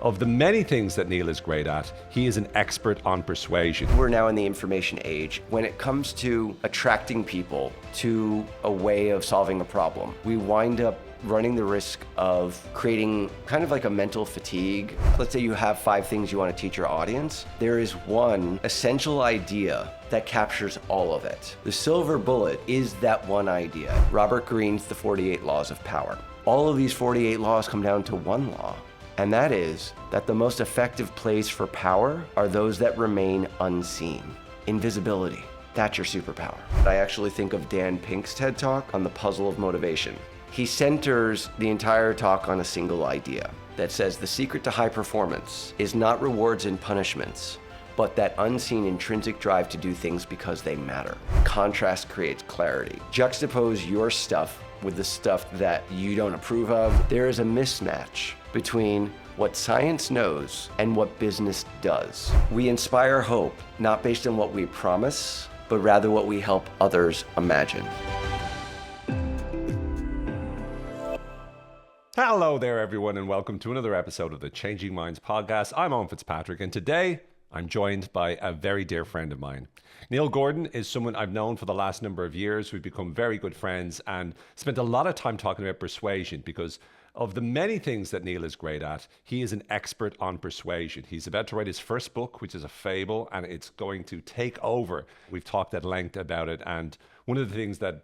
Of the many things that Neil is great at, he is an expert on persuasion. We're now in the information age. When it comes to attracting people to a way of solving a problem, we wind up running the risk of creating kind of like a mental fatigue. Let's say you have 5 things you want to teach your audience. There is one essential idea that captures all of it. The silver bullet is that one idea. Robert Greene's The 48 Laws of Power. All of these 48 laws come down to one law. And that is that the most effective plays for power are those that remain unseen. Invisibility, that's your superpower. I actually think of Dan Pink's TED Talk on the puzzle of motivation. He centers the entire talk on a single idea that says the secret to high performance is not rewards and punishments, but that unseen intrinsic drive to do things because they matter. Contrast creates clarity. Juxtapose your stuff with the stuff that you don't approve of. There is a mismatch between what science knows and what business does. We inspire hope, not based on what we promise, but rather what we help others imagine. Hello there, everyone, and welcome to another episode of the Changing Minds podcast. I'm Owen Fitzpatrick, and today I'm joined by a very dear friend of mine. Neil Gordon is someone I've known for the last number of years. We've become very good friends and spent a lot of time talking about persuasion because of the many things that Neil is great at, he is an expert on persuasion. He's about to write his first book, which is a fable, and it's going to take over. We've talked at length about it, and one of the things that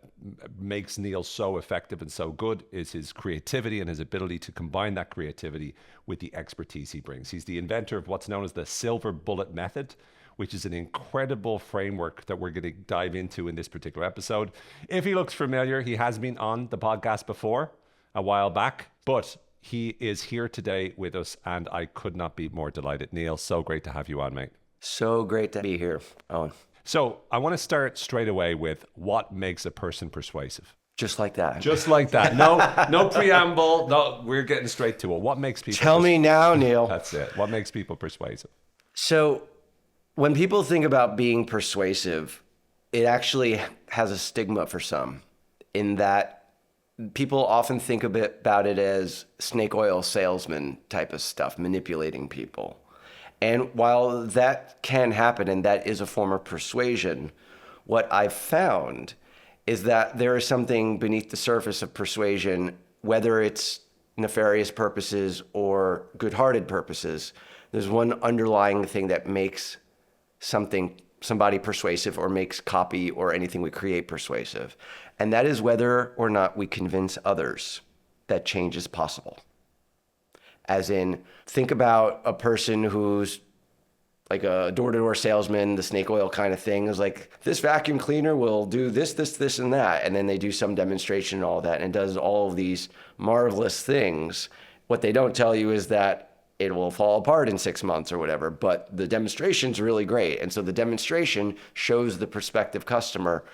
makes Neil so effective and so good is his creativity and his ability to combine that creativity with the expertise he brings. He's the inventor of what's known as the silver bullet method, which is an incredible framework that we're going to dive into in this particular episode. If he looks familiar, he has been on the podcast before a while back, but he is here today with us, and I could not be more delighted. Neil, so great to have you on, mate. So great to be here, Owen. So I want to start straight away with what makes a person persuasive. Just like that. Just like that. No preamble. No, we're getting straight to it. What makes people Tell me now, Neil. That's it. What makes people persuasive? So when people think about being persuasive, it actually has a stigma for some, in that people often think about it as snake oil salesman type of stuff, manipulating people. And while that can happen, and that is a form of persuasion, what I've found is that there is something beneath the surface of persuasion, whether it's nefarious purposes or good-hearted purposes. There's one underlying thing that makes somebody persuasive or makes copy or anything we create persuasive. And that is whether or not we convince others that change is possible. As in, think about a person who's like a door-to-door salesman, the snake oil kind of thing, is like, this vacuum cleaner will do this, and that. And then they do some demonstration and all that, and does all of these marvelous things. What they don't tell you is that it will fall apart in 6 months or whatever, but the demonstration's really great. And so the demonstration shows the prospective customer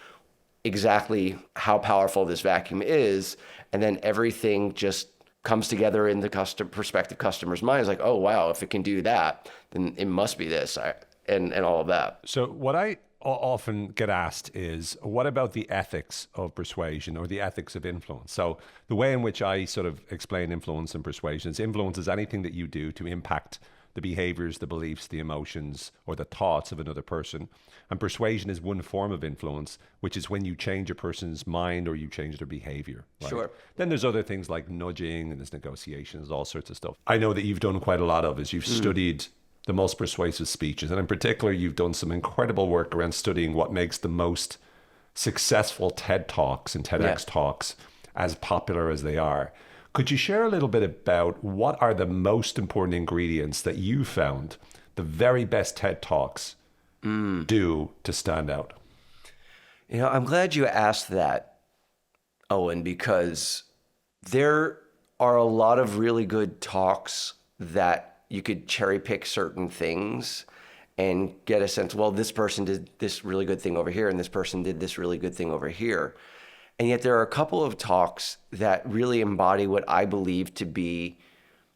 exactly how powerful this vacuum is. And then everything just comes together in the prospective customer's mind. It's like, oh, wow, if it can do that, then it must be this, and all of that. So what I often get asked is, what about the ethics of persuasion or the ethics of influence? So the way in which I sort of explain influence and persuasion is influence is anything that you do to impact the behaviors, the beliefs, the emotions, or the thoughts of another person. And persuasion is one form of influence, which is when you change a person's mind or you change their behavior. Right? Sure. Then there's other things like nudging, and there's negotiations, all sorts of stuff. I know that you've done quite a lot of is you've studied the most persuasive speeches. And in particular, you've done some incredible work around studying what makes the most successful TED Talks and TEDx talks as popular as they are. Could you share a little bit about what are the most important ingredients that you found the very best TED Talks do to stand out? You know, I'm glad you asked that, Owen, because there are a lot of really good talks that you could cherry pick certain things and get a sense, well, this person did this really good thing over here, and this person did this really good thing over here. And yet there are a couple of talks that really embody what I believe to be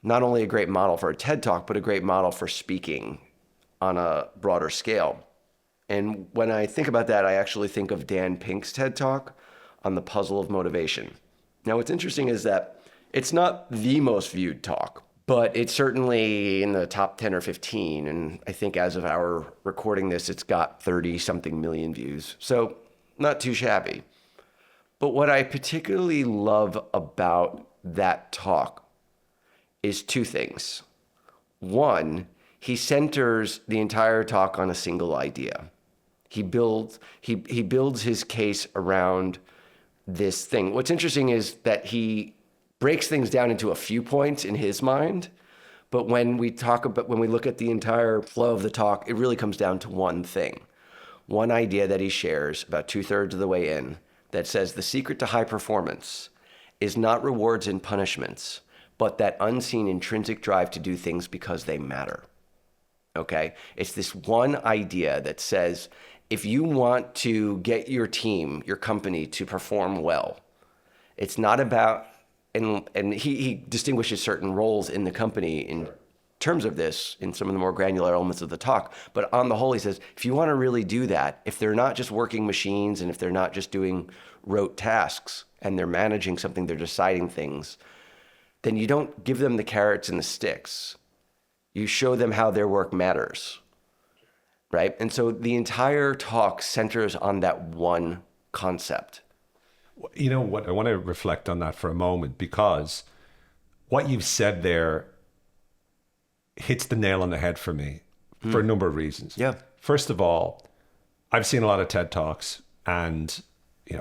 not only a great model for a TED Talk, but a great model for speaking on a broader scale. And when I think about that, I actually think of Dan Pink's TED Talk on the puzzle of motivation. Now, what's interesting is that it's not the most viewed talk, but it's certainly in the top 10 or 15. And I think as of our recording this, it's got 30 something million views. So not too shabby. But what I particularly love about that talk is two things. One, he centers the entire talk on a single idea. He builds his case around this thing. What's interesting is that he breaks things down into a few points in his mind, but when we look at the entire flow of the talk, it really comes down to one thing. One idea that he shares about 2/3 of the way in that says the secret to high performance is not rewards and punishments, but that unseen intrinsic drive to do things because they matter. Okay? It's this one idea that says, if you want to get your team, your company to perform well, it's not about, and he distinguishes certain roles in the company in terms of this in some of the more granular elements of the talk. But on the whole, he says, if you want to really do that, if they're not just working machines and if they're not just doing rote tasks and they're managing something, they're deciding things, then you don't give them the carrots and the sticks. You show them how their work matters, right? And so the entire talk centers on that one concept. You know what? I want to reflect on that for a moment, because what you've said there hits the nail on the head for me for a number of reasons. Yeah. First of all, I've seen a lot of TED Talks and,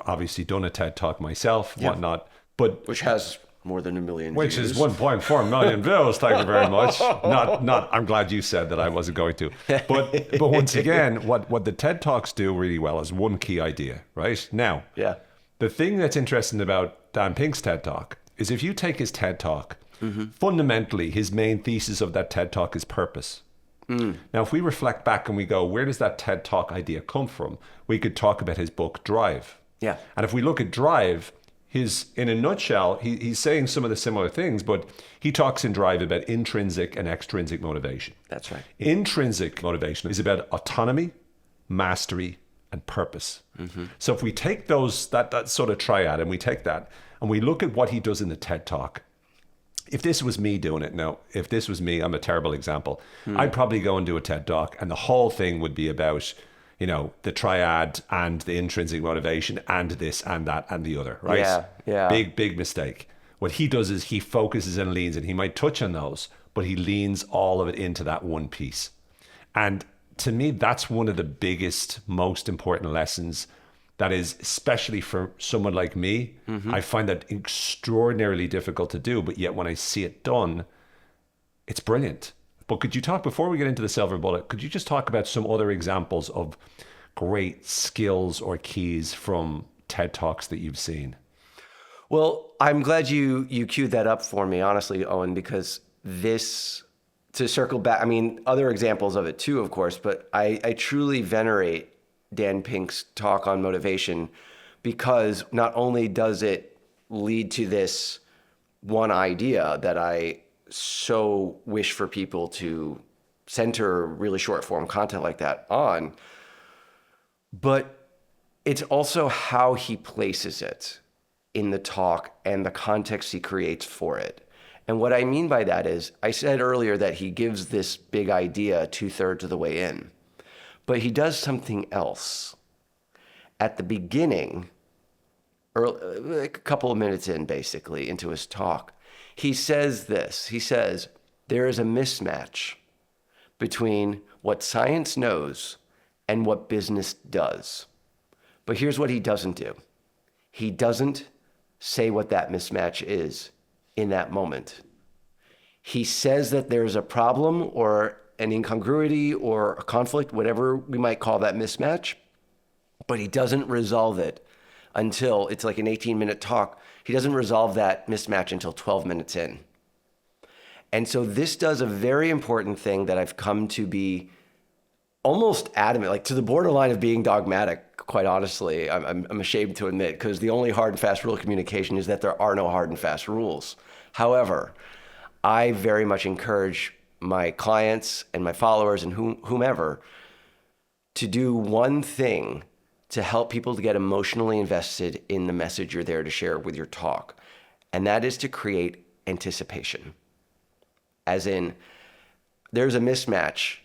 obviously done a TED Talk myself, whatnot, but Which has more than 1 million which views. is 1.4 million views. Thank you very much. Not. I'm glad you said that I wasn't going to. But once again, what the TED Talks do really well is one key idea, right? Now, Yeah. the thing that's interesting about Dan Pink's TED Talk is if you take his TED Talk, fundamentally, his main thesis of that TED Talk is purpose. Now, if we reflect back and we go, where does that TED Talk idea come from? We could talk about his book, Drive. Yeah. And if we look at Drive, in a nutshell, he's saying some of the similar things, but he talks in Drive about intrinsic and extrinsic motivation. That's right. Intrinsic motivation is about autonomy, mastery, and purpose. So if we take that sort of triad and we take that and we look at what he does in the TED Talk, if this was me doing it, if this was me, I'm a terrible example. I'd probably go and do a TED Talk and the whole thing would be about, the triad and the intrinsic motivation and this and that and the other, right? Yeah. Big mistake. What he does is he focuses and leans, and he might touch on those, but he leans all of it into that one piece. And to me, that's one of the biggest, most important lessons that is, especially for someone like me, I find that extraordinarily difficult to do, but yet when I see it done, it's brilliant. But could you talk, before we get into the silver bullet, could you just talk about some other examples of great skills or keys from TED Talks that you've seen? Well, I'm glad you queued that up for me, honestly, Owen, because to circle back, other examples of it too, of course, but I truly venerate Dan Pink's talk on motivation, because not only does it lead to this one idea that I so wish for people to center really short form content like that on, but it's also how he places it in the talk and the context he creates for it. And what I mean by that is, I said earlier that he gives this big idea 2/3 of the way in, but he does something else. At the beginning, a couple of minutes in, basically, into his talk, he says this. He says, there is a mismatch between what science knows and what business does. But here's what he doesn't do. He doesn't say what that mismatch is in that moment. He says that there's a problem or an incongruity or a conflict, whatever we might call that mismatch, but he doesn't resolve it until, it's like an 18-minute talk, he doesn't resolve that mismatch until 12 minutes in. And so this does a very important thing that I've come to be almost adamant, like to the borderline of being dogmatic, quite honestly. I'm ashamed to admit, because the only hard and fast rule of communication is that there are no hard and fast rules. However, I very much encourage my clients and my followers and whomever to do one thing to help people to get emotionally invested in the message you're there to share with your talk. And that is to create anticipation. as in there's a mismatch,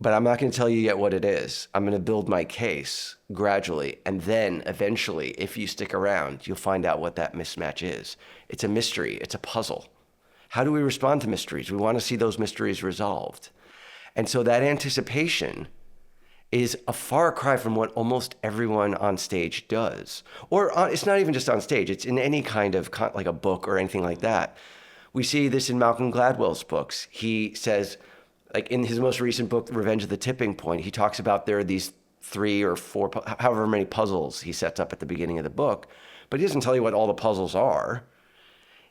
but I'm not going to tell you yet what it is. I'm going to build my case gradually. And then eventually, if you stick around, you'll find out what that mismatch is. It's a mystery. It's a puzzle. How do we respond to mysteries? We want to see those mysteries resolved. And so that anticipation is a far cry from what almost everyone on stage does. It's not even just on stage. It's in any kind of, like a book or anything like that. We see this in Malcolm Gladwell's books. He says, like in his most recent book, Revenge of the Tipping Point, he talks about there are these 3 or 4, however many puzzles he sets up at the beginning of the book, but he doesn't tell you what all the puzzles are.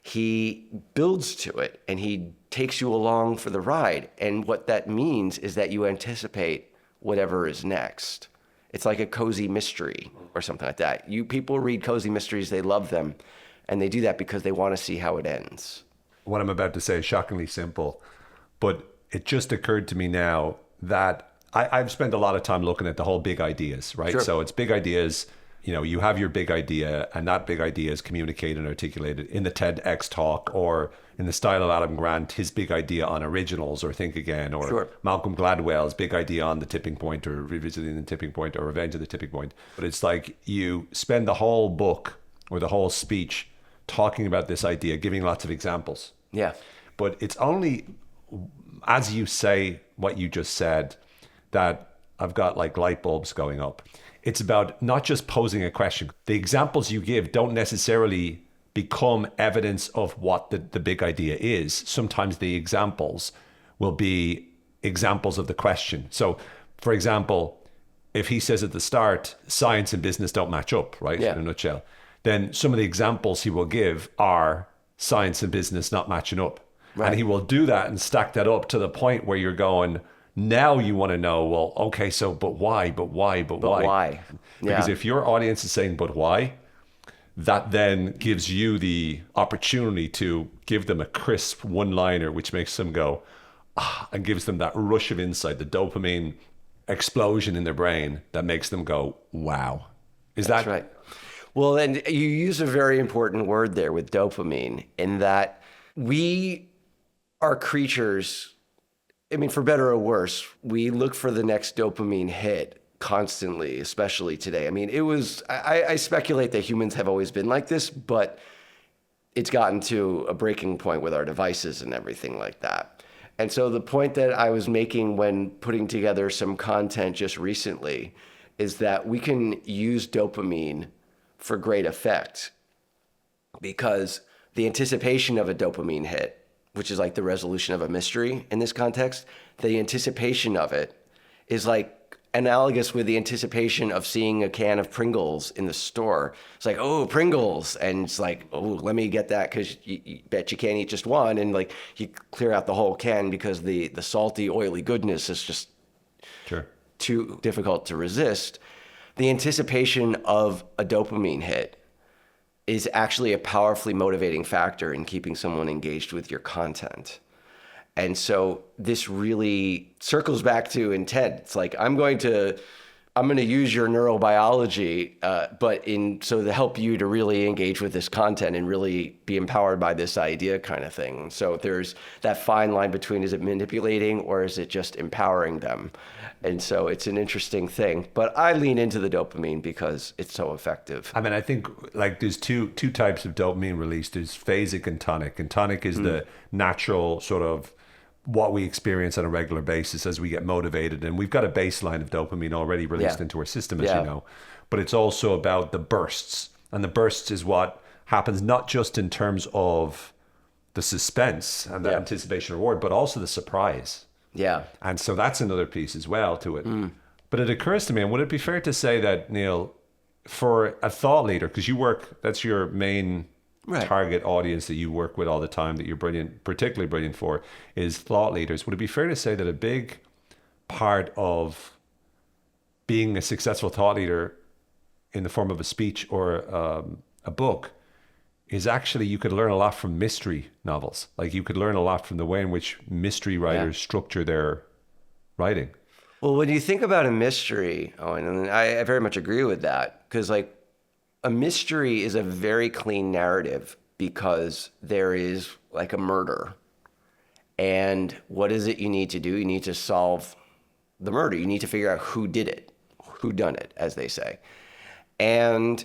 He builds to it and he takes you along for the ride. And what that means is that you anticipate whatever is next. It's like a cozy mystery or something like that. People read cozy mysteries, they love them, and they do that because they want to see how it ends. What I'm about to say is shockingly simple, but it just occurred to me now that I've spent a lot of time looking at the whole big ideas, right? Sure. So it's big ideas. You have your big idea, and that big idea is communicated and articulated in the TEDx talk, or in the style of Adam Grant, his big idea on originals, or Think Again, or Sure. Malcolm Gladwell's big idea on the tipping point, or revisiting the tipping point, or Revenge of the Tipping Point. But it's like you spend the whole book or the whole speech talking about this idea, giving lots of examples. Yeah. But it's only as you say what you just said that I've got like light bulbs going up. It's about not just posing a question. The examples you give don't necessarily become evidence of what the big idea is. Sometimes the examples will be examples of the question. So, for example, if he says at the start, science and business don't match up, right? Yeah. In a nutshell, then some of the examples he will give are science and business not matching up. Right. And he will do that and stack that up to the point where you're going, now you want to know, well, okay, so, but why? Why? Because Yeah. if your audience is saying, but why? That then gives you the opportunity to give them a crisp one-liner, which makes them go, and gives them that rush of insight, the dopamine explosion in their brain that makes them go, wow. That's right. Well, and you use a very important word there with dopamine, in that we are creatures. I mean, for better or worse, we look for the next dopamine hit constantly, especially today. I mean, I speculate that humans have always been like this, but it's gotten to a breaking point with our devices and everything like that. And so the point that I was making when putting together some content just recently is that we can use dopamine for great effect, because the anticipation of a dopamine hit, which is like the resolution of a mystery in this context, the anticipation of it is like analogous with the anticipation of seeing a can of Pringles in the store. It's like, oh, Pringles. And it's like, oh, let me get that, because you bet you can't eat just one. And like you clear out the whole can because the salty, oily goodness is just too difficult to resist. The anticipation of a dopamine hit is actually a powerfully motivating factor in keeping someone engaged with your content. And so this really circles back to intent. It's like, I'm going to use your neurobiology, so to help you to really engage with this content and really be empowered by this idea kind of thing. So there's that fine line between, is it manipulating or is it just empowering them? And so it's an interesting thing, but I lean into the dopamine because it's so effective. I mean, I think like there's two types of dopamine release. There's phasic and tonic. And tonic is the natural sort of what we experience on a regular basis as we get motivated. And we've got a baseline of dopamine already released into our system, as you know. But it's also about the bursts. And the bursts is what happens not just in terms of the suspense and the anticipation reward, but also the surprise. Yeah. And so that's another piece as well to it. But it occurs to me, and would it be fair to say that, Neil, for a thought leader, because that's your main target audience that you work with all the time, that you're particularly brilliant for, is thought leaders. Would it be fair to say that a big part of being a successful thought leader in the form of a speech or a book is actually, you could learn a lot from mystery novels. Like you could learn a lot from the way in which mystery writers structure their writing. Well, when you think about a mystery, Owen, and I very much agree with that, because like a mystery is a very clean narrative because there is like a murder. And what is it you need to do? You need to solve the murder. You need to figure out who did it, who done it, as they say. And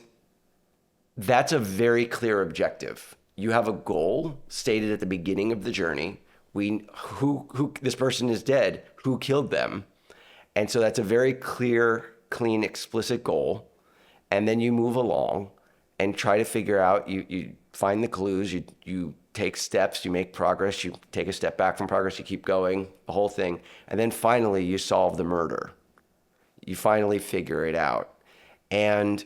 that's a very clear objective. You have a goal stated at the beginning of the journey. Who this person is dead, who killed them. And so that's a very clear, clean, explicit goal. And then you move along and try to figure out, you find the clues, you take steps, you make progress, you take a step back from progress, you keep going, the whole thing. And then finally you solve the murder. You finally figure it out. And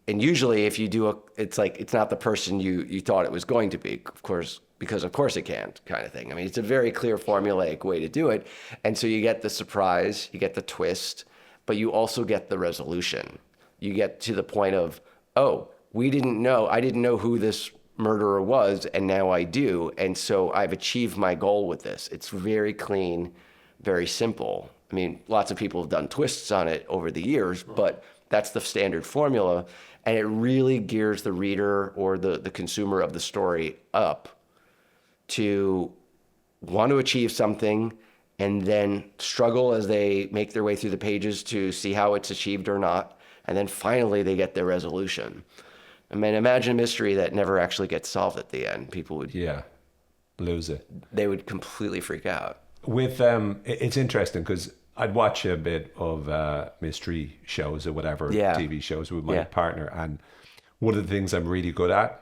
usually if you do it's like, it's not the person you thought it was going to be, of course, because of course it can't, kind of thing. I mean, it's a very clear formulaic way to do it. And so you get the surprise, you get the twist, but you also get the resolution. You get to the point of, oh, I didn't know who this murderer was, and now I do. And so I've achieved my goal with this. It's very clean, very simple. I mean, lots of people have done twists on it over the years, but that's the standard formula. And it really gears the reader or the consumer of the story up to want to achieve something and then struggle as they make their way through the pages to see how it's achieved or not. And then finally they get their resolution. I mean, imagine a mystery that never actually gets solved at the end. People would lose it. They would completely freak out. With it's interesting because I'd watch a bit of mystery shows or whatever, TV shows with my partner, and one of the things I'm really good at,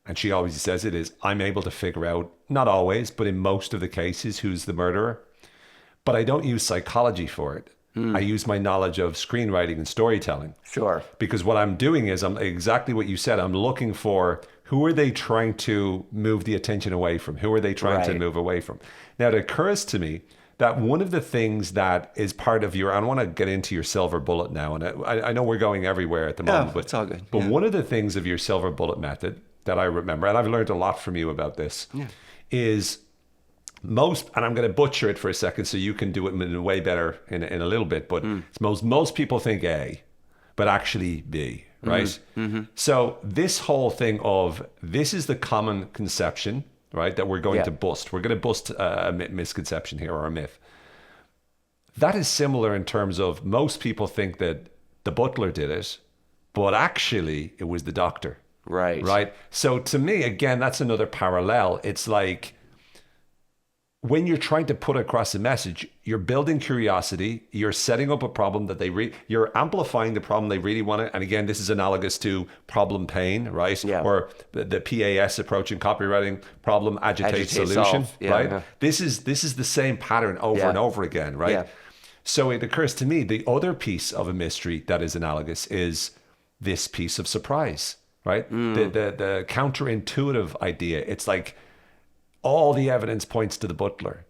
and she always says it, is I'm able to figure out, not always, but in most of the cases, who's the murderer. But I don't use psychology for it. I use my knowledge of screenwriting and storytelling. Sure. Because what I'm doing is, I'm exactly what you said. I'm looking for, who are they trying to move the attention away from? Who are they trying to move away from? Now, it occurs to me that one of the things that is part of I want to get into your silver bullet now. And I know we're going everywhere at the moment. But it's all good. But one of the things of your silver bullet method that I remember, and I've learned a lot from you about this, is most, and I'm going to butcher it for a second so you can do it in a way better in a little bit, but it's most people think A, but actually B, right? So this whole thing of, this is the common conception, right, that we're going to bust. We're going to bust a misconception here, or a myth. That is similar in terms of, most people think that the butler did it, but actually it was the doctor. Right. So to me, again, that's another parallel. It's like, when you're trying to put across a message, you're building curiosity, you're setting up a problem that you're amplifying the problem they really want to. And again, this is analogous to problem pain, right? Yeah. Or the PAS approach in copywriting: problem, agitate solution, right? Yeah. This is the same pattern over and over again, right? Yeah. So it occurs to me, the other piece of a mystery that is analogous is this piece of surprise, right? The counterintuitive idea. It's like, all the evidence points to the butler,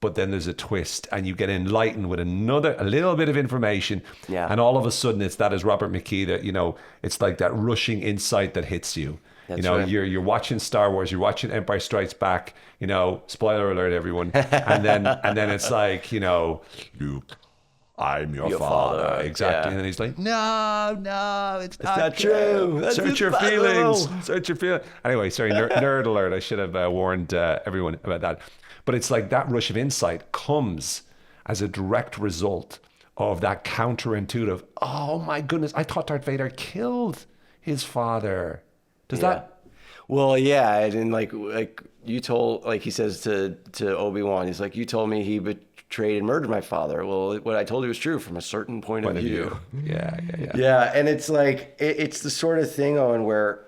but then there's a twist, and you get enlightened with a little bit of information, and all of a sudden it's that, as Robert McKee, that it's like that rushing insight that hits you. That's right. You're watching Star Wars, you're watching Empire Strikes Back, spoiler alert, everyone, and then it's like, Luke, I'm your father. Exactly. And then he's like, no, it's not true. Search your feelings. Search your feelings. Anyway, sorry, nerd alert. I should have warned everyone about that. But it's like, that rush of insight comes as a direct result of that counterintuitive, oh my goodness, I thought Darth Vader killed his father. Does that? Well, yeah. And like you told, like he says to Obi-Wan, he's like, you told me he betrayed and murdered my father. Well, what I told you was true from a certain point of view. Yeah. Yeah, and it's like, it's the sort of thing, Owen, where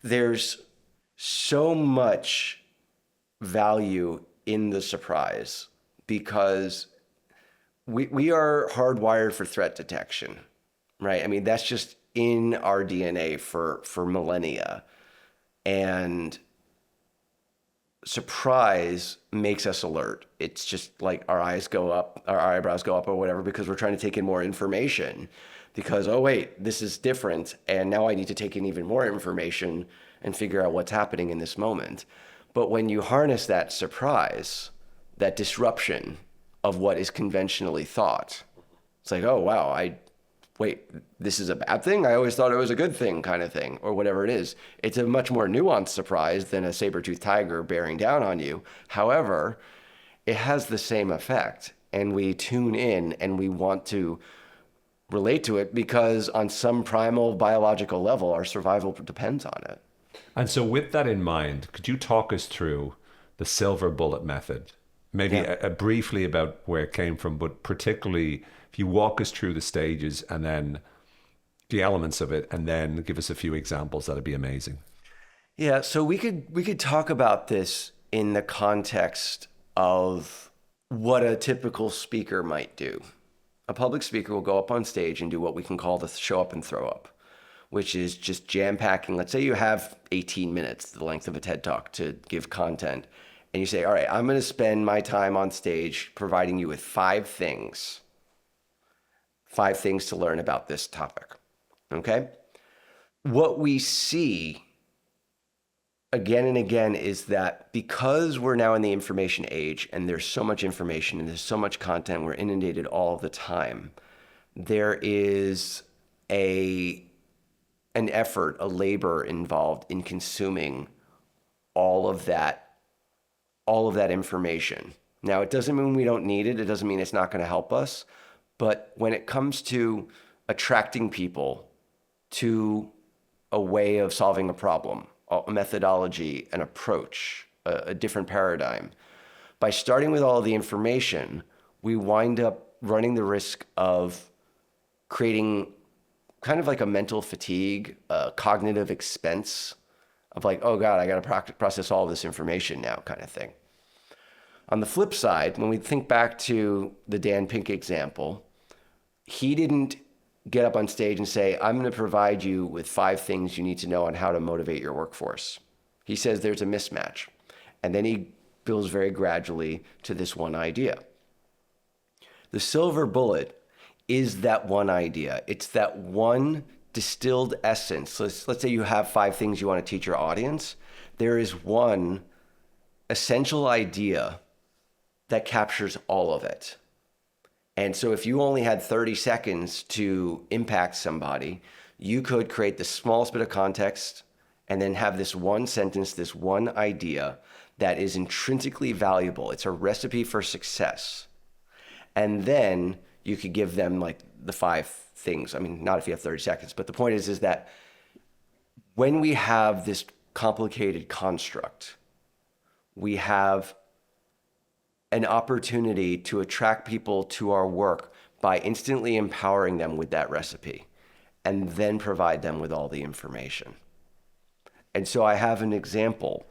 there's so much value in the surprise, because we are hardwired for threat detection, right? I mean, that's just in our DNA for millennia. And surprise makes us alert. It's just like our eyes go up, our eyebrows go up or whatever, because we're trying to take in more information, because, oh wait, this is different. And now I need to take in even more information and figure out what's happening in this moment. But when you harness that surprise, that disruption of what is conventionally thought, it's like, oh wow, I wait, this is a bad thing? I always thought it was a good thing, kind of thing, or whatever it is. It's a much more nuanced surprise than a saber-toothed tiger bearing down on you. However, it has the same effect, and we tune in and we want to relate to it because on some primal biological level, our survival depends on it. And so, with that in mind, could you talk us through the silver bullet method? Maybe briefly about where it came from, but particularly if you walk us through the stages and then the elements of it, and then give us a few examples, that'd be amazing. Yeah, so we could talk about this in the context of what a typical speaker might do. A public speaker will go up on stage and do what we can call the show up and throw up, which is just jam packing. Let's say you have 18 minutes, the length of a TED Talk, to give content. And you say, all right, I'm going to spend my time on stage providing you with 5 things to learn about this topic. Okay? What we see again and again is that because we're now in the information age and there's so much information and there's so much content, we're inundated all the time, there is an effort, a labor involved in consuming all of that information. Now, it doesn't mean we don't need it. It doesn't mean it's not going to help us. But when it comes to attracting people to a way of solving a problem, a methodology, an approach, a different paradigm, by starting with all of the information, we wind up running the risk of creating kind of like a mental fatigue, a cognitive expense of like, oh God, I got to process all this information now kind of thing. On the flip side, when we think back to the Dan Pink example, he didn't get up on stage and say, I'm going to provide you with 5 things you need to know on how to motivate your workforce. He says there's a mismatch. And then he builds very gradually to this one idea. The silver bullet is that one idea. It's that one distilled essence. Let's say you have 5 things you want to teach your audience. There is one essential idea that captures all of it. And so if you only had 30 seconds to impact somebody, you could create the smallest bit of context and then have this one sentence, this one idea that is intrinsically valuable. It's a recipe for success. And then you could give them like the 5 things. I mean, not if you have 30 seconds, but the point is that when we have this complicated construct, we have an opportunity to attract people to our work by instantly empowering them with that recipe and then provide them with all the information. And so I have an example.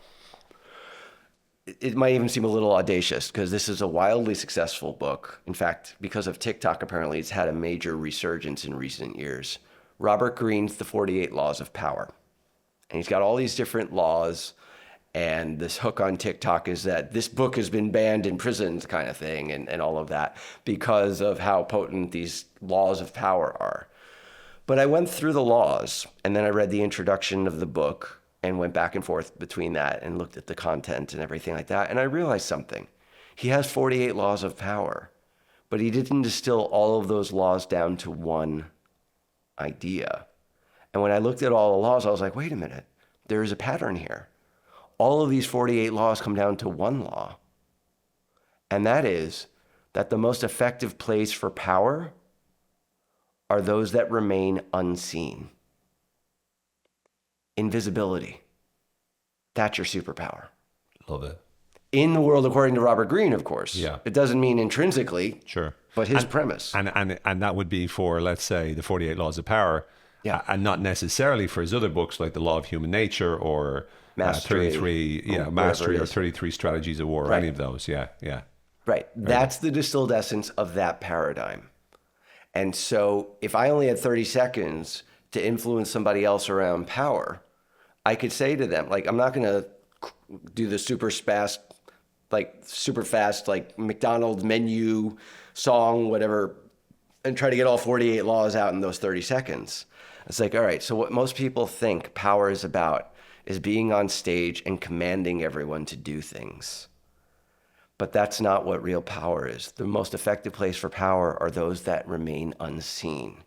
It might even seem a little audacious because this is a wildly successful book. In fact, because of TikTok, apparently it's had a major resurgence in recent years. Robert Greene's The 48 Laws of Power. And he's got all these different laws. And this hook on TikTok is that this book has been banned in prisons kind of thing and all of that because of how potent these laws of power are. But I went through the laws and then I read the introduction of the book and went back and forth between that and looked at the content and everything like that. And I realized something. He has 48 laws of power, but he didn't distill all of those laws down to one idea. And when I looked at all the laws, I was like, wait a minute, there is a pattern here. All of these 48 laws come down to one law. And that is that the most effective plays for power are those that remain unseen. Invisibility. That's your superpower. Love it. In the world, according to Robert Greene, of course. Yeah. It doesn't mean intrinsically. Sure. But his premise. And that would be for, let's say, the 48 Laws of Power. Yeah. And not necessarily for his other books like The Law of Human Nature or Mastery, 33 Strategies of War, or any of those. Yeah. Right. That's the distilled essence of that paradigm. And so if I only had 30 seconds to influence somebody else around power, I could say to them, like, I'm not going to do the super fast, like McDonald's menu song, whatever, and try to get all 48 laws out in those 30 seconds. It's like, all right, so what most people think power is about is being on stage and commanding everyone to do things. But that's not what real power is. The most effective place for power are those that remain unseen.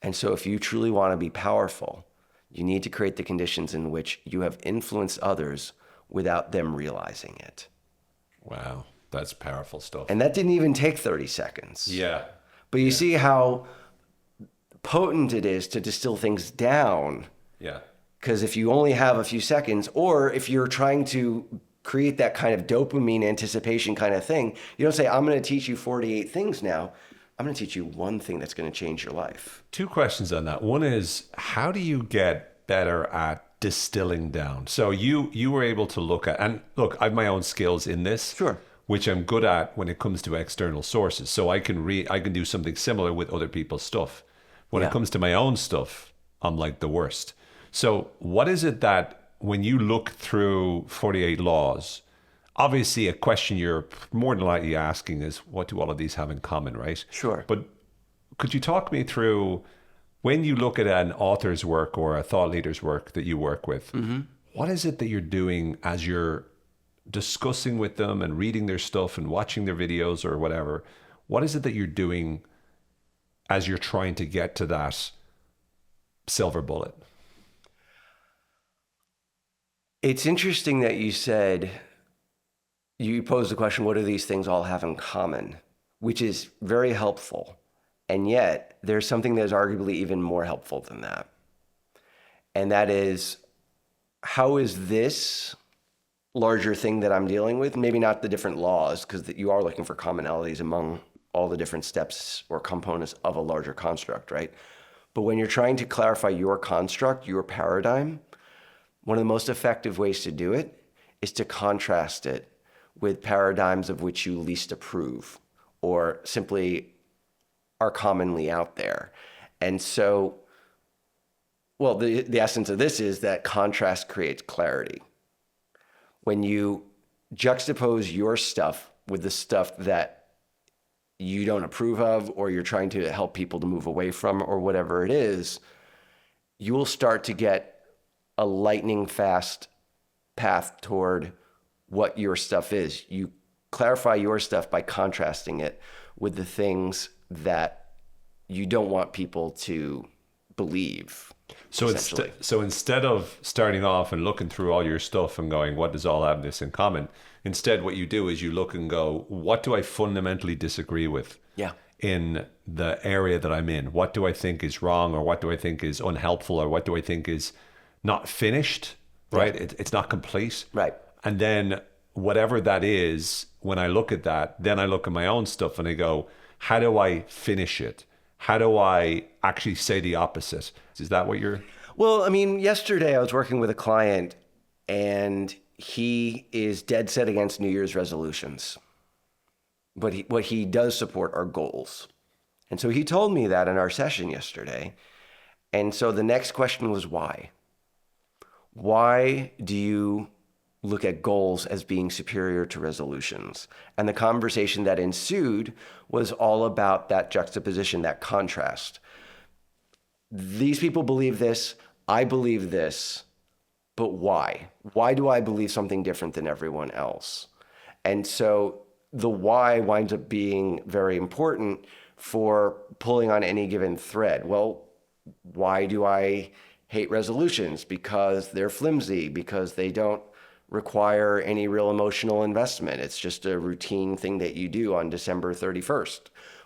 And so if you truly want to be powerful, you need to create the conditions in which you have influenced others without them realizing it. Wow, that's powerful stuff. And that didn't even take 30 seconds. Yeah. But you see how potent it is to distill things down. Yeah. Because if you only have a few seconds, or if you're trying to create that kind of dopamine anticipation kind of thing, you don't say, I'm going to teach you 48 things now. I'm going to teach you one thing that's going to change your life. Two questions on that. One is, how do you get better at distilling down? So you were able to look at, and look, I have my own skills in this. Sure. Which I'm good at when it comes to external sources. So I can do something similar with other people's stuff. When it comes to my own stuff, I'm like the worst. So what is it that when you look through 48 laws, obviously a question you're more than likely asking is, what do all of these have in common, right? Sure. But could you talk me through, when you look at an author's work or a thought leader's work that you work with, what is it that you're doing as you're discussing with them and reading their stuff and watching their videos or whatever? What is it that you're doing as you're trying to get to that silver bullet? It's interesting that you said, you posed the question, what do these things all have in common? Which is very helpful. And yet there's something that is arguably even more helpful than that. And that is, how is this larger thing that I'm dealing with, maybe not the different laws, because you are looking for commonalities among all the different steps or components of a larger construct, right? But when you're trying to clarify your construct, your paradigm, one of the most effective ways to do it is to contrast it with paradigms of which you least approve or simply are commonly out there. And so, well, the essence of this is that contrast creates clarity. When you juxtapose your stuff with the stuff that you don't approve of, or you're trying to help people to move away from, or whatever it is, you will start to get a lightning fast path toward what your stuff is. You clarify your stuff by contrasting it with the things that you don't want people to believe. So instead of starting off and looking through all your stuff and going, what does all have this in common? Instead, what you do is you look and go, what do I fundamentally disagree with in the area that I'm in? What do I think is wrong, or what do I think is unhelpful, or what do I think is not finished, right? It's not complete. Right. And then whatever that is, when I look at that, then I look at my own stuff and I go, how do I finish it? How do I actually say the opposite? Is that what you're... Well, I mean, yesterday I was working with a client and he is dead set against New Year's resolutions. But what he does support are goals. And so he told me that in our session yesterday. And so the next question was why? Why do you look at goals as being superior to resolutions? And the conversation that ensued was all about that juxtaposition, that contrast. These people believe this, I believe this, but why? Why do I believe something different than everyone else? And so the why winds up being very important for pulling on any given thread. Well, why do I hate resolutions? Because they're flimsy, because they don't require any real emotional investment. It's just a routine thing that you do on December 31st,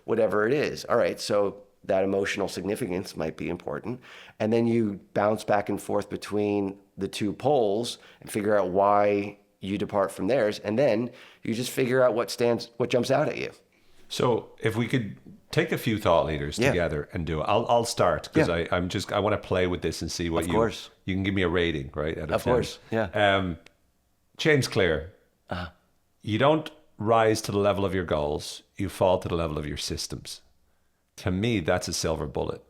whatever it is. All right, so that emotional significance might be important. And then you bounce back and forth between the two poles and figure out why you depart from theirs. And then you just figure out what jumps out at you. So if we could take a few thought leaders together and do it. I'll start because I want to play with this and see what you can give me a rating, right? Out of 10. Course, yeah. James Clear, you don't rise to the level of your goals, you fall to the level of your systems. To me, that's a silver bullet.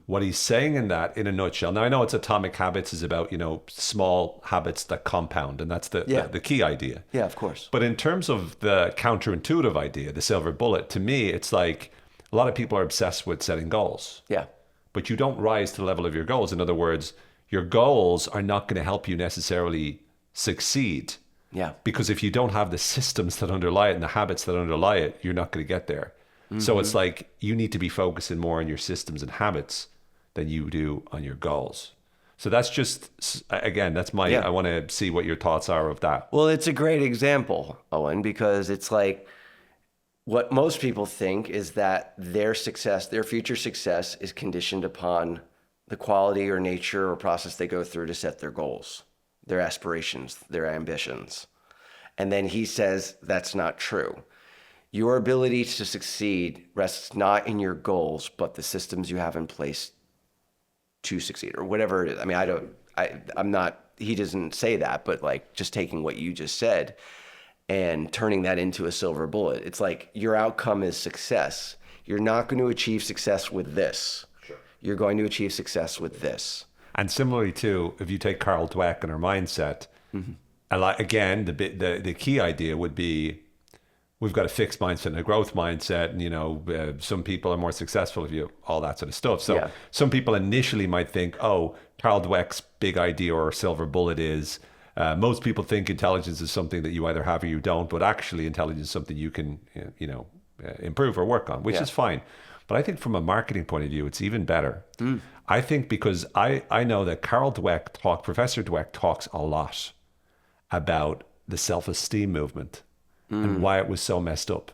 What he's saying in that, in a nutshell, now I know it's Atomic Habits is about, small habits that compound, and that's the key idea. Yeah, of course. But in terms of the counterintuitive idea, the silver bullet, to me, it's like a lot of people are obsessed with setting goals. Yeah. But you don't rise to the level of your goals. In other words, your goals are not going to help you necessarily succeed. Yeah. Because if you don't have the systems that underlie it and the habits that underlie it, you're not going to get there. So it's like you need to be focusing more on your systems and habits than you do on your goals. So that's just, again, that's my, I want to see what your thoughts are of that. Well, it's a great example, Owen, because it's like what most people think is that their success, their future success is conditioned upon the quality or nature or process they go through to set their goals, their aspirations, their ambitions. And then he says that's not true. Your ability to succeed rests not in your goals, but the systems you have in place to succeed, or whatever it is. I mean, I'm not, he doesn't say that, but like just taking what you just said and turning that into a silver bullet. It's like your outcome is success. You're not going to achieve success with this. Sure. You're going to achieve success with this. And similarly too, if you take Carol Dweck and her mindset, again, the key idea would be we've got a fixed mindset and a growth mindset, and some people are more successful if you all that sort of stuff. So some people initially might think, oh, Carol Dweck's big idea or silver bullet is most people think intelligence is something that you either have or you don't, but actually intelligence is something you can improve or work on, which is fine. But I think from a marketing point of view, it's even better. I think because I know that Professor Dweck talks a lot about the self-esteem movement and why it was so messed up.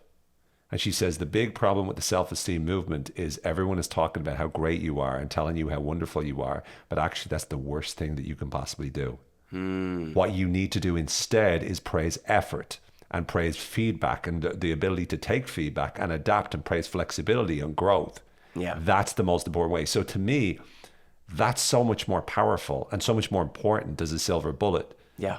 And she says the big problem with the self-esteem movement is everyone is talking about how great you are and telling you how wonderful you are, but actually that's the worst thing that you can possibly do. What you need to do instead is praise effort and praise feedback and the ability to take feedback and adapt, and praise flexibility and growth. That's the most important way. So to me, that's so much more powerful and so much more important as a silver bullet.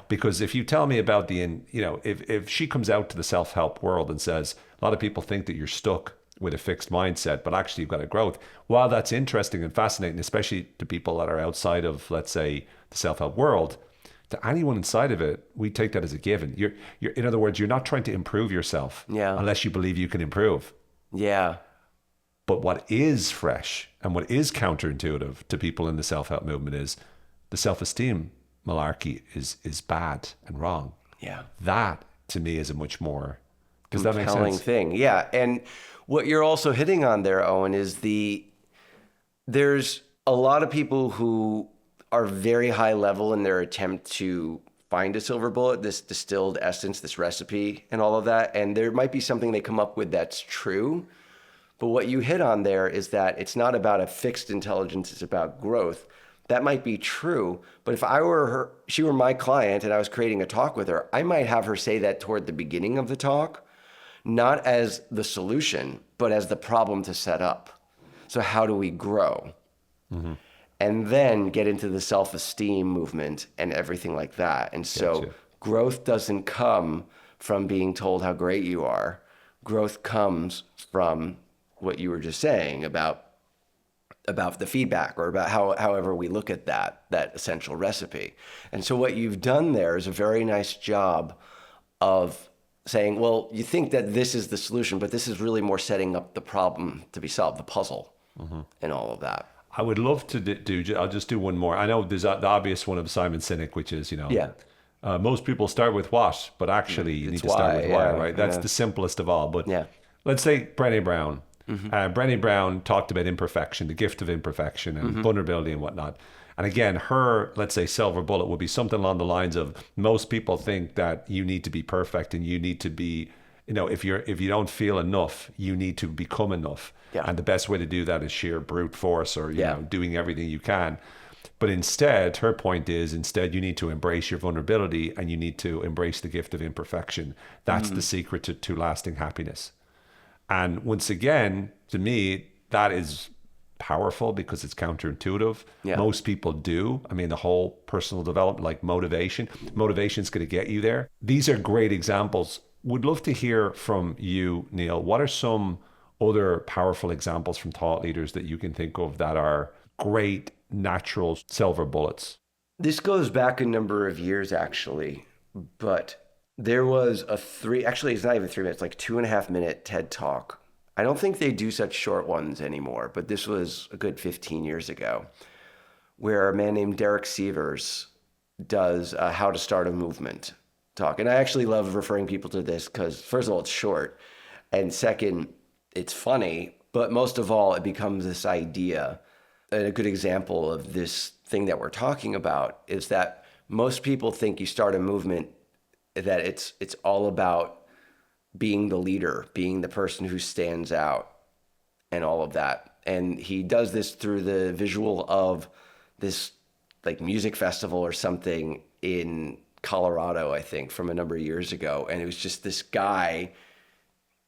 Because if you tell me about if she comes out to the self-help world and says, a lot of people think that you're stuck with a fixed mindset, but actually you've got a growth. While that's interesting and fascinating, especially to people that are outside of, let's say, the self-help world, to anyone inside of it, we take that as a given. You're in other words, you're not trying to improve yourself unless you believe you can improve. But what is fresh and what is counterintuitive to people in the self-help movement is the self-esteem malarkey is bad and wrong. That to me is a much more, does that make sense? Thing. And what you're also hitting on there, Owen, is there's a lot of people who are very high level in their attempt to find a silver bullet, this distilled essence, this recipe and all of that. And there might be something they come up with that's true. But what you hit on there is that it's not about a fixed intelligence, it's about growth. That might be true, but if she were my client and I was creating a talk with her, I might have her say that toward the beginning of the talk, not as the solution, but as the problem to set up. So how do we grow? And then get into the self-esteem movement and everything like that. And so growth doesn't come from being told how great you are. Growth comes from what you were just saying about the feedback, or about however we look at that essential recipe. And so what you've done there is a very nice job of saying, well, you think that this is the solution, but this is really more setting up the problem to be solved, the puzzle and all of that. I would love to do, I'll just do one more. I know there's the obvious one of Simon Sinek, which is, most people start with what, but actually you need to start with why, right? That's the simplest of all. But let's say Brené Brown. Brené Brown talked about imperfection, the gift of imperfection and vulnerability and whatnot. And again, her, let's say, silver bullet would be something along the lines of, most people think that you need to be perfect and you need to be, if you don't feel enough, you need to become enough. And the best way to do that is sheer brute force, or doing everything you can. But instead, her point is, you need to embrace your vulnerability and you need to embrace the gift of imperfection. That's the secret to lasting happiness. And once again, to me, that is powerful because it's counterintuitive. Most people do. I mean, the whole personal development, like motivation is going to get you there. These are great examples. Would love to hear from you, Neil. What are some other powerful examples from thought leaders that you can think of that are great natural silver bullets? This goes back a number of years, actually, but there was actually it's not even 3 minutes, like 2.5 minute TED Talk. I don't think they do such short ones anymore, but this was a good 15 years ago, where a man named Derek Sivers does How to Start a Movement talk. And I actually love referring people to this because, first of all, it's short. And second, it's funny, but most of all, it becomes this idea. And a good example of this thing that we're talking about is that most people think you start a movement that it's all about being the leader, being the person who stands out and all of that. And he does this through the visual of this like music festival or something in Colorado, I think, from a number of years ago. And it was just this guy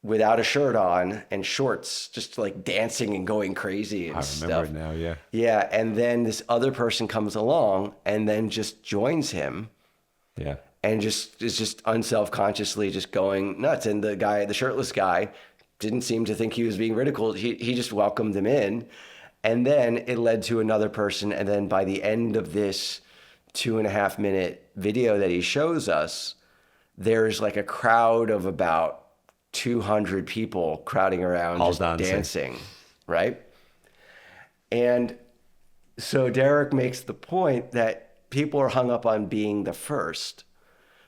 without a shirt on and shorts, just like dancing and going crazy and stuff. I remember it now, yeah. Yeah, and then this other person comes along and then just joins him. Yeah. And just is just unselfconsciously just going nuts. And the shirtless guy, didn't seem to think he was being ridiculed. He just welcomed him in. And then it led to another person. And then by the end of this 2.5 minute video that he shows us, there's like a crowd of about 200 people crowding around, all just dancing, right? And so Derek makes the point that people are hung up on being the first.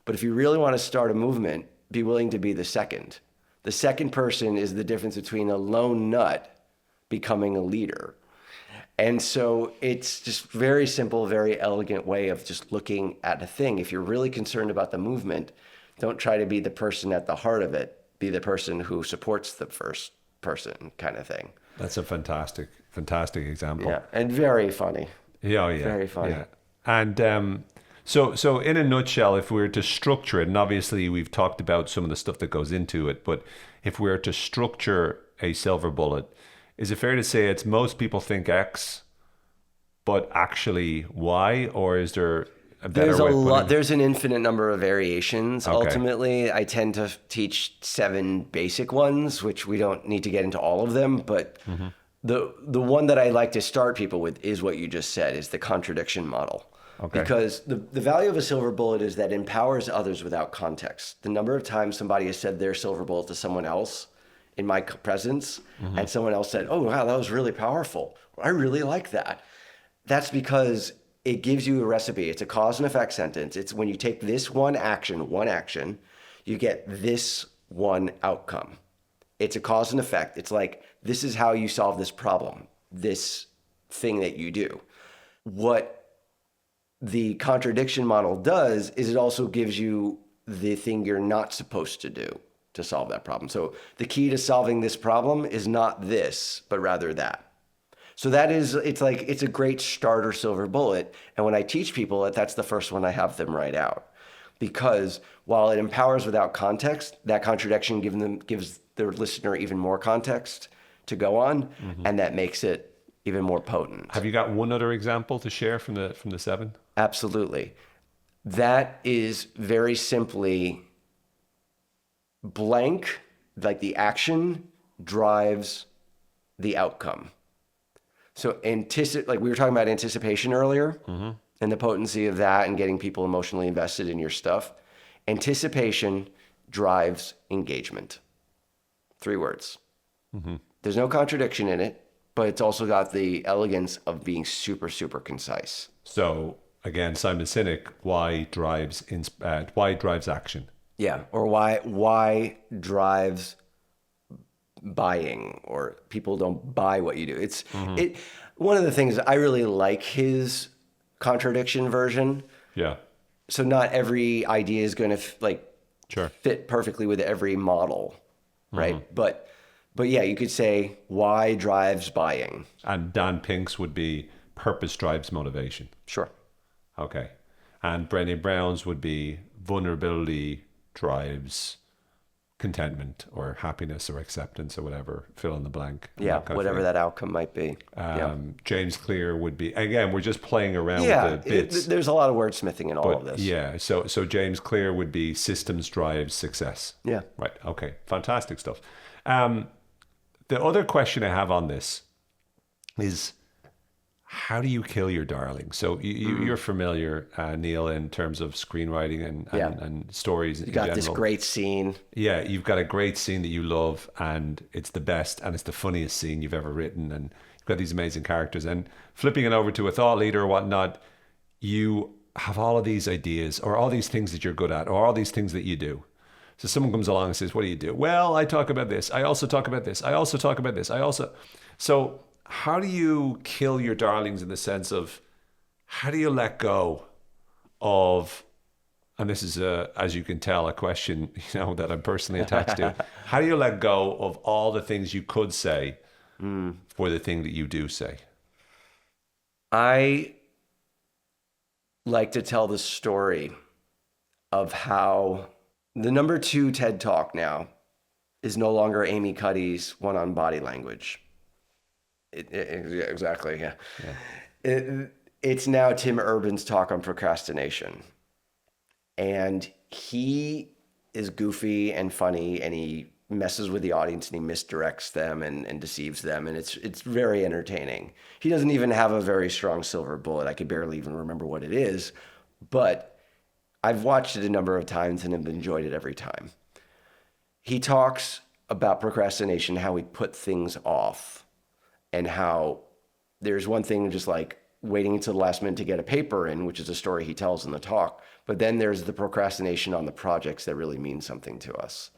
But if you really want to start a movement, be willing to be the second. The second person is the difference between a lone nut becoming a leader. And so it's just very simple, very elegant way of just looking at a thing. If you're really concerned about the movement, don't try to be the person at the heart of it. Be the person who supports the first person kind of thing. That's a fantastic example. Yeah, and very funny. Yeah, yeah. Very funny. Yeah. And so in a nutshell, if we were to structure it, and obviously we've talked about some of the stuff that goes into it, but if we were to structure a silver bullet, is it fair to say it's most people think X, but actually Y, or is there a better There's a way of lot. putting it? There's an infinite number of variations. Okay. Ultimately, I tend to teach 7 basic ones, which we don't need to get into all of them. But the one that I like to start people with is what you just said, is the contradiction model. Okay. Because the value of a silver bullet is that it empowers others without context. The number of times somebody has said their silver bullet to someone else in my presence, and someone else said, "Oh, wow, that was really powerful. I really like that." That's because it gives you a recipe. It's a cause and effect sentence. It's when you take this one action, you get this one outcome. It's a cause and effect. It's like, this is how you solve this problem, this thing that you do. What the contradiction model does is it also gives you the thing you're not supposed to do to solve that problem. So the key to solving this problem is not this, but rather that. So it's a great starter silver bullet. And when I teach people, that's the first one I have them write out. Because while it empowers without context, that contradiction gives the listener even more context to go on, and that makes it even more potent. Have you got one other example to share from the 7? Absolutely. That is very simply blank, like the action drives the outcome. So like we were talking about anticipation earlier, and the potency of that and getting people emotionally invested in your stuff. Anticipation drives engagement. 3 words. There's no contradiction in it, but it's also got the elegance of being super, super concise. So again, Simon Sinek, why drives action? Yeah, or why drives buying, or people don't buy what you do. It's one of the things I really like his contradiction version. Yeah. So not every idea is going to fit perfectly with every model, right? But yeah, you could say why drives buying. And Dan Pink's would be purpose drives motivation. Sure. Okay. And Brené Brown's would be vulnerability drives contentment or happiness or acceptance or whatever, fill in the blank. Yeah, whatever that outcome might be. James Clear would be, again, we're just playing around with the bits. There's a lot of wordsmithing in all of this. Yeah, so James Clear would be systems drives success. Yeah. Right, okay, fantastic stuff. The other question I have on this is, how do you kill your darling? So you're familiar, Neil, in terms of screenwriting and stories in general. You got this great scene. Yeah, you've got a great scene that you love, and it's the best, and it's the funniest scene you've ever written, and you've got these amazing characters. And flipping it over to a thought leader or whatnot, you have all of these ideas, or all these things that you're good at, or all these things that you do. So someone comes along and says, what do you do? Well, I talk about this. I also talk about this. I also talk about this. So how do you kill your darlings in the sense of how do you let go of, and this is, as you can tell, a question, that I'm personally attached to. How do you let go of all the things you could say for the thing that you do say? I like to tell the story of how the number 2 TED Talk now is no longer Amy Cuddy's one on body language. Exactly, yeah. It's now Tim Urban's talk on procrastination. And he is goofy and funny, and he messes with the audience and he misdirects them and deceives them. And it's very entertaining. He doesn't even have a very strong silver bullet. I could barely even remember what it is, but I've watched it a number of times and have enjoyed it every time. He talks about procrastination, how we put things off, and how there's one thing just like waiting until the last minute to get a paper in, which is a story he tells in the talk. But then there's the procrastination on the projects that really mean something to us.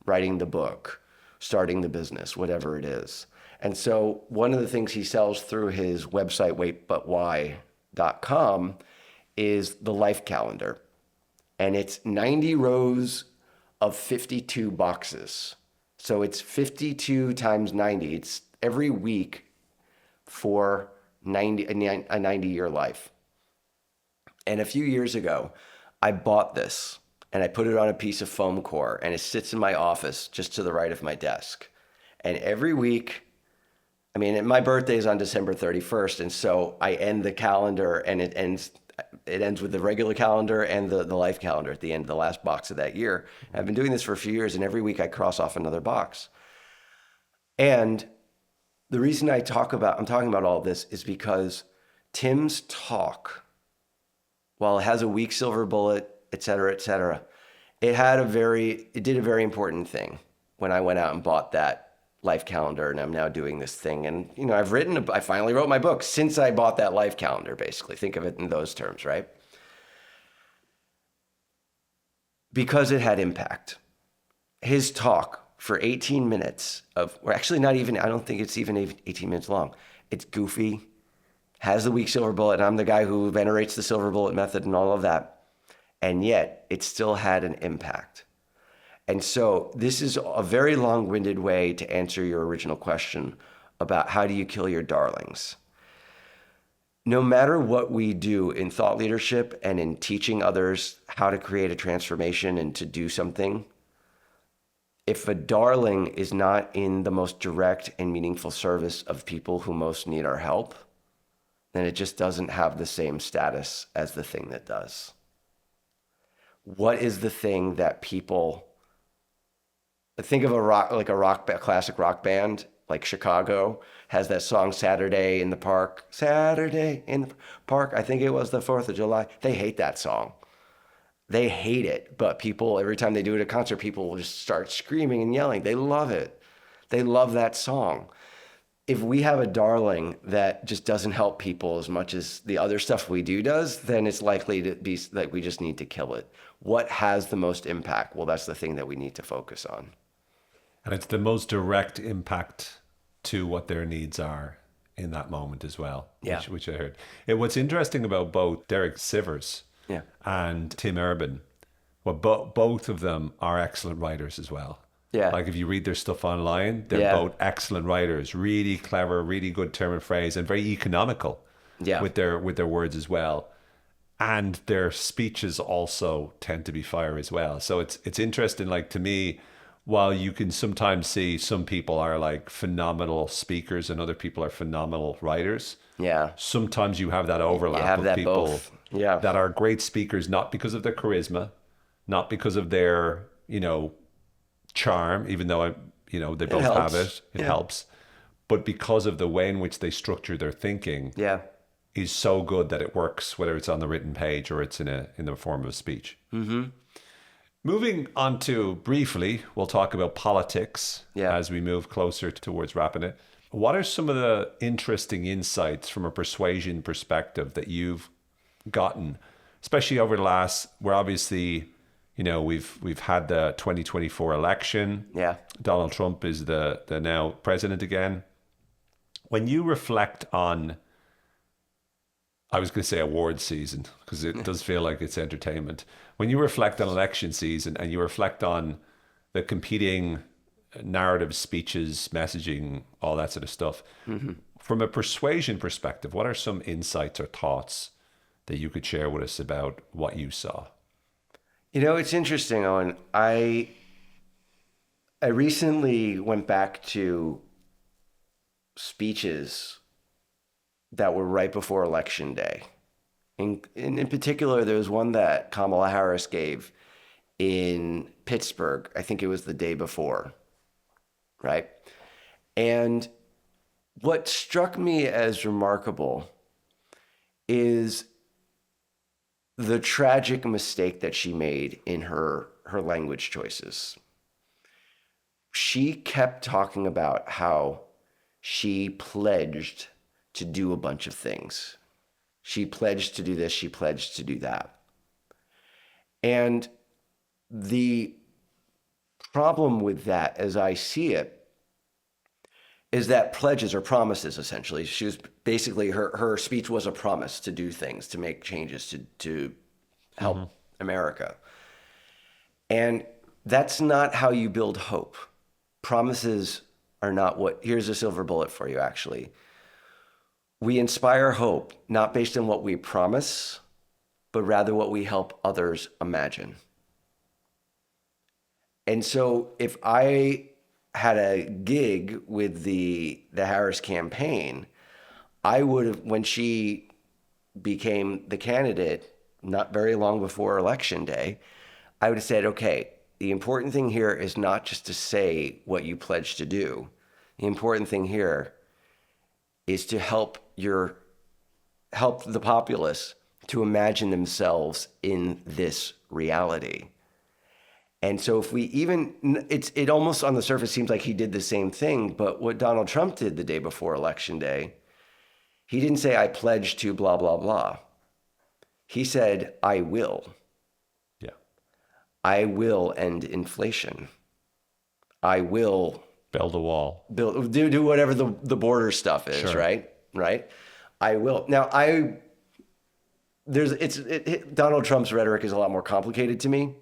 Writing the book, starting the business, whatever it is. And so one of the things he sells through his website, waitbutwhy.com, is the life calendar. And it's 90 rows of 52 boxes. So it's 52 times 90. It's every week for a 90-year life. And a few years ago, I bought this and I put it on a piece of foam core, and it sits in my office just to the right of my desk. And every week, my birthday is on December 31st. And so I end the calendar, and it ends with the regular calendar and the life calendar at the end of the last box of that year. I've been doing this for a few years, and every week I cross off another box. And the reason I'm talking about all this is because Tim's talk, while it has a weak silver bullet, et cetera, it did a very important thing when I went out and bought that life calendar, and I'm now doing this thing. And, I finally wrote my book since I bought that life calendar, basically. Think of it in those terms, right? Because it had impact. His talk for 18 minutes I don't think it's even 18 minutes long. It's goofy, has the weak silver bullet, and I'm the guy who venerates the silver bullet method and all of that. And yet it still had an impact. And so this is a very long-winded way to answer your original question about how do you kill your darlings. No matter what we do in thought leadership and in teaching others how to create a transformation and to do something, if a darling is not in the most direct and meaningful service of people who most need our help, then it just doesn't have the same status as the thing that does. What is the thing that people think of classic rock band like Chicago has that song Saturday in the Park. Saturday in the Park. I think it was the 4th of July. They hate that song. They hate it. But people, every time they do it at a concert, people will just start screaming and yelling. They love it. They love that song. If we have a darling that just doesn't help people as much as the other stuff we do does, then it's likely to be like we just need to kill it. What has the most impact? Well, that's the thing that we need to focus on. And it's the most direct impact to what their needs are in that moment as well, which I heard. What's interesting about both Derek Sivers and Tim Urban, both of them are excellent writers as well. Yeah. Like if you read their stuff online, they're both excellent writers, really clever, really good term and phrase, and very economical with their words as well. And their speeches also tend to be fire as well. So it's interesting, like to me, while you can sometimes see some people are like phenomenal speakers and other people are phenomenal writers. Yeah. Sometimes you have that overlap of people that are great speakers, not because of their charisma, not because of their, charm, even though they both have it. It helps. But because of the way in which they structure their thinking is so good that it works, whether it's on the written page or it's in the form of a speech. Mm-hmm. Moving on to, briefly, we'll talk about politics as we move closer towards wrapping it. What are some of the interesting insights from a persuasion perspective that you've gotten, especially over the last, where obviously, You know, we've had the 2024 election. Yeah. Donald Trump is the now president again. When you reflect on, I was going to say award season, because it does feel like it's entertainment. When you reflect on election season and you reflect on the competing narrative, speeches, messaging, all that sort of stuff, from a persuasion perspective, what are some insights or thoughts that you could share with us about what you saw? You know, it's interesting, Owen. I recently went back to speeches that were right before Election Day. In particular, there was one that Kamala Harris gave in Pittsburgh. I think it was the day before, right? And what struck me as remarkable is the tragic mistake that she made in her language choices. She kept talking about how she pledged to do a bunch of things. She pledged to do this, she pledged to do that. And the problem with that, as I see it, is that pledges are promises, essentially. She was basically, her speech was a promise to do things, to make changes, to help America. And that's not how you build hope. Promises are not what, here's a silver bullet for you, actually. We inspire hope, not based on what we promise, but rather what we help others imagine. And so if I had a gig with the Harris campaign, I would have, when she became the candidate, not very long before Election Day, I would have said, okay, the important thing here is not just to say what you pledge to do. The important thing here is to help the populace to imagine themselves in this reality. And so if we even, it almost on the surface seems like he did the same thing, but what Donald Trump did the day before Election Day, he didn't say, I pledge to blah, blah, blah. He said, I will. Yeah. I will end inflation. I will Build a wall. Do whatever the border stuff is, Sure. right? I will. Now, Donald Trump's rhetoric is a lot more complicated to me.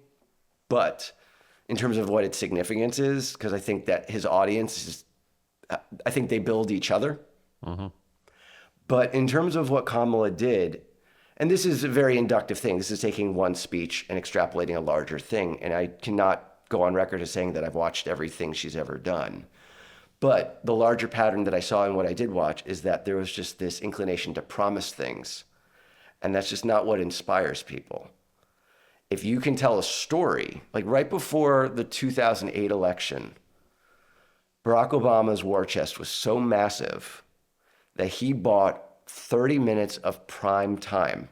But in terms of what its significance is, because I think that his audience is, I think they build each other. But in terms of what Kamala did, and this is a very inductive thing, this is taking one speech and extrapolating a larger thing. And I cannot go on record as saying that I've watched everything she's ever done. But the larger pattern that I saw in what I did watch is that there was just this inclination to promise things. And that's just not what inspires people. If you can tell a story, like right before the 2008 election, Barack Obama's war chest was so massive that he bought 30 minutes of prime time,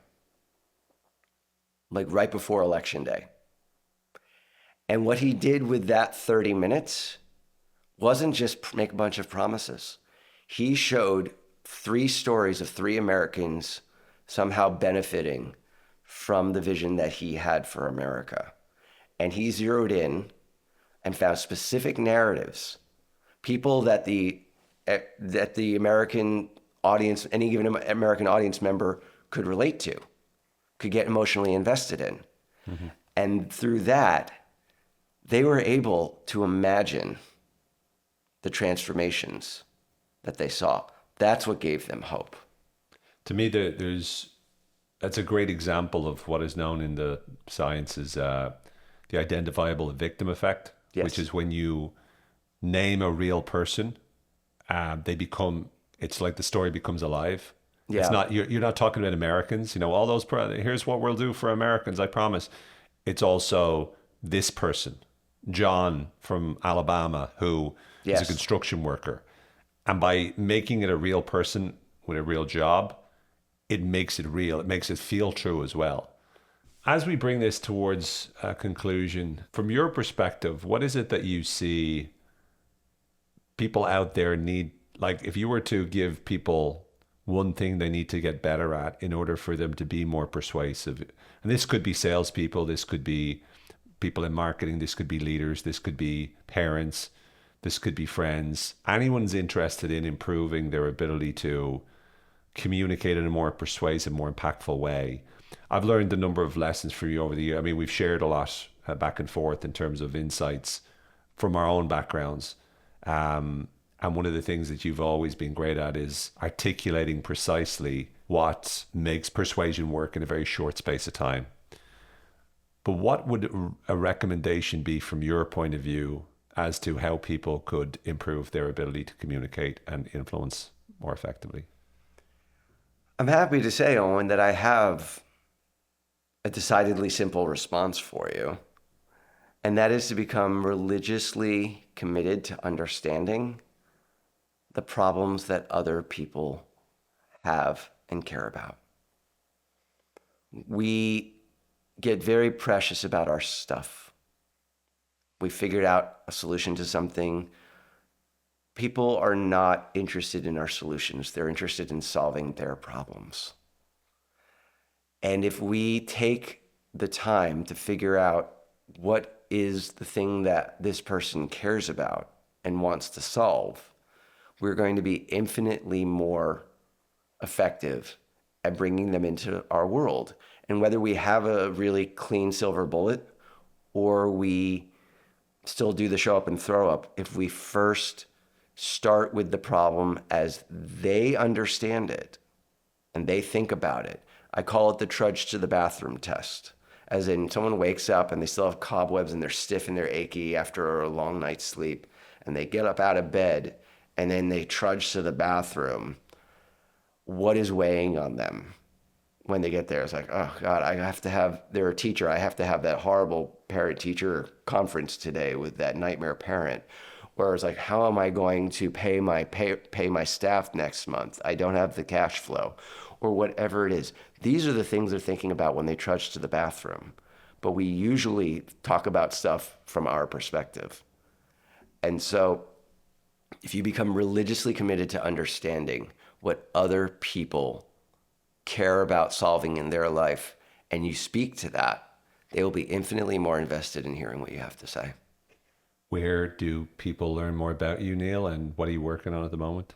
like right before Election Day. And what he did with that 30 minutes wasn't just make a bunch of promises. He showed 3 stories of 3 Americans somehow benefiting from the vision that he had for America. And he zeroed in and found specific narratives, people that the American audience, any given American audience member could relate to, could get emotionally invested in. And through that, they were able to imagine the transformations that they saw. That's what gave them hope. To me, that's a great example of what is known in the science as the identifiable victim effect, which is when you name a real person, it's like the story becomes alive. Yeah. It's not, you're not talking about Americans, all those, here's what we'll do for Americans, I promise. It's also this person, John from Alabama, who is a construction worker. And by making it a real person with a real job, it makes it real. It makes it feel true as well. As we bring this towards a conclusion, from your perspective, what is it that you see people out there need? Like, if you were to give people one thing they need to get better at in order for them to be more persuasive, and this could be salespeople, this could be people in marketing, this could be leaders, this could be parents, this could be friends. Anyone's interested in improving their ability to communicate in a more persuasive, more impactful way. I've learned a number of lessons from you over the year. I mean, we've shared a lot back and forth in terms of insights from our own backgrounds. And one of the things that you've always been great at is articulating precisely what makes persuasion work in a very short space of time. But what would a recommendation be from your point of view as to how people could improve their ability to communicate and influence more effectively? I'm happy to say, Owen, that I have a decidedly simple response for you. And that is to become religiously committed to understanding the problems that other people have and care about. We get very precious about our stuff. We figured out a solution to something. People are not interested in our solutions. They're interested in solving their problems. And if we take the time to figure out what is the thing that this person cares about and wants to solve, we're going to be infinitely more effective at bringing them into our world. And whether we have a really clean silver bullet or we still do the show up and throw up, if we first start with the problem as they understand it and they think about it. I call it the trudge to the bathroom test. As in, someone wakes up and they still have cobwebs and they're stiff and they're achy after a long night's sleep, and they get up out of bed and then they trudge to the bathroom. What is weighing on them when they get there? It's like, oh God, they're a teacher. I have to have that horrible parent-teacher conference today with that nightmare parent. Or it's like, how am I going to pay my staff next month? I don't have the cash flow, or whatever it is. These are the things they're thinking about when they trudge to the bathroom. But we usually talk about stuff from our perspective. And so if you become religiously committed to understanding what other people care about solving in their life, and you speak to that, they will be infinitely more invested in hearing what you have to say. Where do people learn more about you, Neil, and what are you working on at the moment?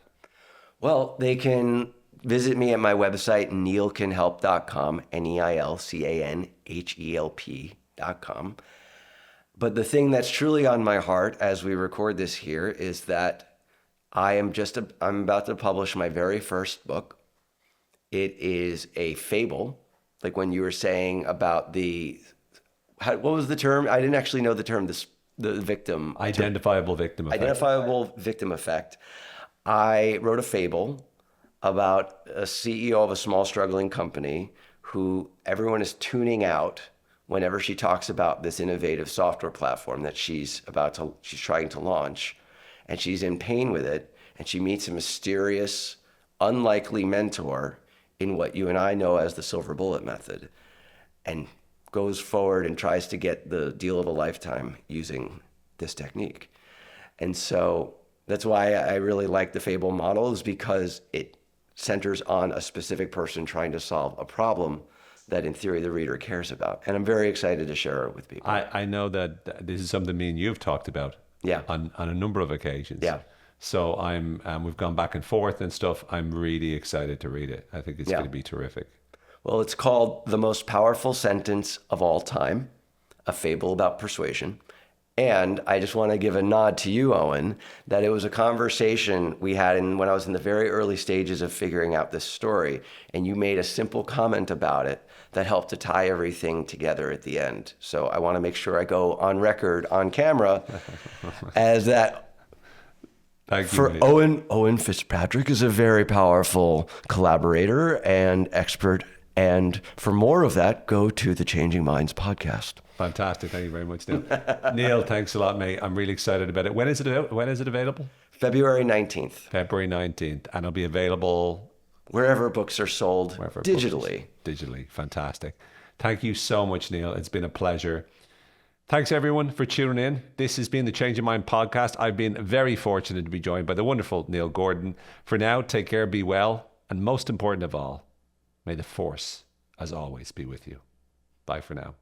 Well, they can visit me at my website, neilcanhelp.com, neilcanhelp.com. But the thing that's truly on my heart as we record this here is that I'm about to publish my very first book. It is a fable, like when you were saying about what was the term? I didn't actually know the term, the victim. Identifiable victim effect. Identifiable victim effect. I wrote a fable about a CEO of a small struggling company who everyone is tuning out whenever she talks about this innovative software platform that she's trying to launch, and she's in pain with it, and she meets a mysterious, unlikely mentor in what you and I know as the silver bullet method, and goes forward and tries to get the deal of a lifetime using this technique. And so that's why I really like the fable model, is because it centers on a specific person trying to solve a problem that in theory the reader cares about. And I'm very excited to share it with people. I know that this is something me and you've talked about on a number of occasions. Yeah. So we've gone back and forth and stuff. I'm really excited to read it. I think it's going to be terrific. Well, it's called The Most Powerful Sentence of All Time, a fable about persuasion. And I just want to give a nod to you, Owen, that it was a conversation we had when I was in the very early stages of figuring out this story, and you made a simple comment about it that helped to tie everything together at the end. So I want to make sure I go on record, on camera, as that. Thank you, mate. Owen Fitzpatrick is a very powerful collaborator and expert. And for more of that, go to the Changing Minds podcast. Fantastic. Thank you very much, Neil. Neil, thanks a lot, mate. I'm really excited about it. When is it available? February 19th. February 19th. And it'll be available wherever books are sold, digitally. Digitally. Fantastic. Thank you so much, Neil. It's been a pleasure. Thanks, everyone, for tuning in. This has been the Changing Mind podcast. I've been very fortunate to be joined by the wonderful Neil Gordon. For now, take care, be well, and most important of all, may the force, as always, be with you. Bye for now.